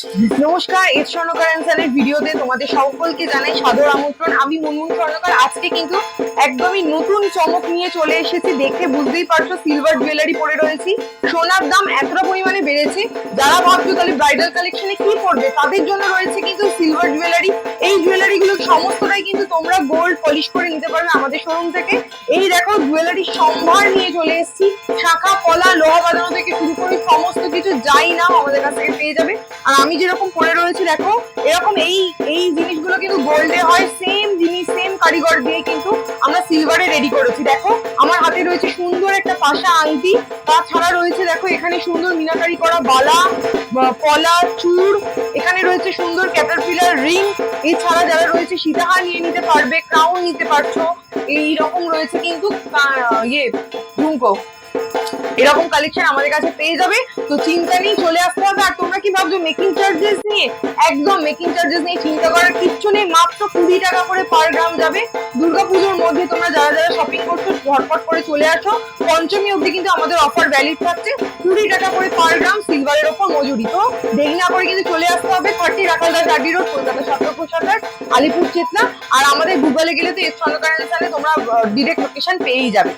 নমস্কার, এস স্বর্ণকার অ্যান্ড ভিডিওতে তোমাদের সকলকে জানাই সাদর আমন্ত্রণ। আমি মুনমুন স্বর্ণকার। আজকে কিন্তু একদমই নতুন চমক নিয়ে চলে এসেছি। দেখে বুঝতেই পারছো সিলভার জুয়েলারি পরে রয়েছি। সোনার দাম এতটা পরিমাণে বেড়েছে, যারা ভাবছো তাহলে ব্রাইডাল কালেকশনে কি পড়বে তাদের জন্য রয়েছে কিন্তু সিলভার জুয়েলারি। এই জুয়েলারি গুলো সমস্তটাই কিন্তু তোমরা গোল্ড পলিশ করে নিতে পারবে আমাদের শোরুম থেকে। এই দেখো জুয়েলারি সম্ভার নিয়ে চলে এসেছি। শাখা পলা লোহা বাঁধানো থেকে শুরু করে সমস্ত কিছু যাই নাও আমাদের কাছ থেকে পেয়ে যাবে। আর আমি যেরকম পরে রয়েছি দেখো, এরকম এই এই জিনিসগুলো কিন্তু গোল্ডে হয়। সেম জিনিস সেম কারিগর দিয়ে কিন্তু আমরা সিলভারে রেডি করেছি। দেখো আমার হাতে রয়েছে সুন্দর একটা পাশা আংটি, তাছাড়া রয়েছে দেখো এখানে সুন্দর মিনাকারি করা বালা, পলা, চূড়, এখানে রয়েছে সুন্দর ক্যাটারপিলার রিং। এছাড়া যারা রয়েছে সীতাহার নিয়ে নিতে পারবে, ক্রাউন নিতে পারছো। এই রকম রয়েছে কিন্তু ঝুমকো। এরকম কালেকশন আমাদের কাছে পেয়ে যাবে। তো চিন্তা নেই, চলে আসতে হবে। আর তোমরা কি ভাবছো মেকিং চার্জেস নিয়ে? একদম মেকিং চার্জেস নিয়ে চিন্তা করার কিচ্ছু নেই। মাত্র 20 টাকা করে পার গ্রাম যাবে। দুর্গাপুজোর মধ্যে তোমরা যারা যারা শপিং করছো ঝটপট করে চলে আসো। পঞ্চমী অবধি কিন্তু আমাদের অফার ভ্যালিড থাকছে। 20 টাকা করে পার গ্রাম সিলভারের ওপর মজুরি। তো দেরি না করে কিন্তু চলে আসতে হবে। 30 রাখালদাস গাড্ডি রোড, কলকাতা 1775, আলিপুর চেতনা। আর আমাদের গুগলে গেলে তো এস স্বর্ণকার তোমরা ডিরেক্ট লোকেশন পেয়েই যাবে।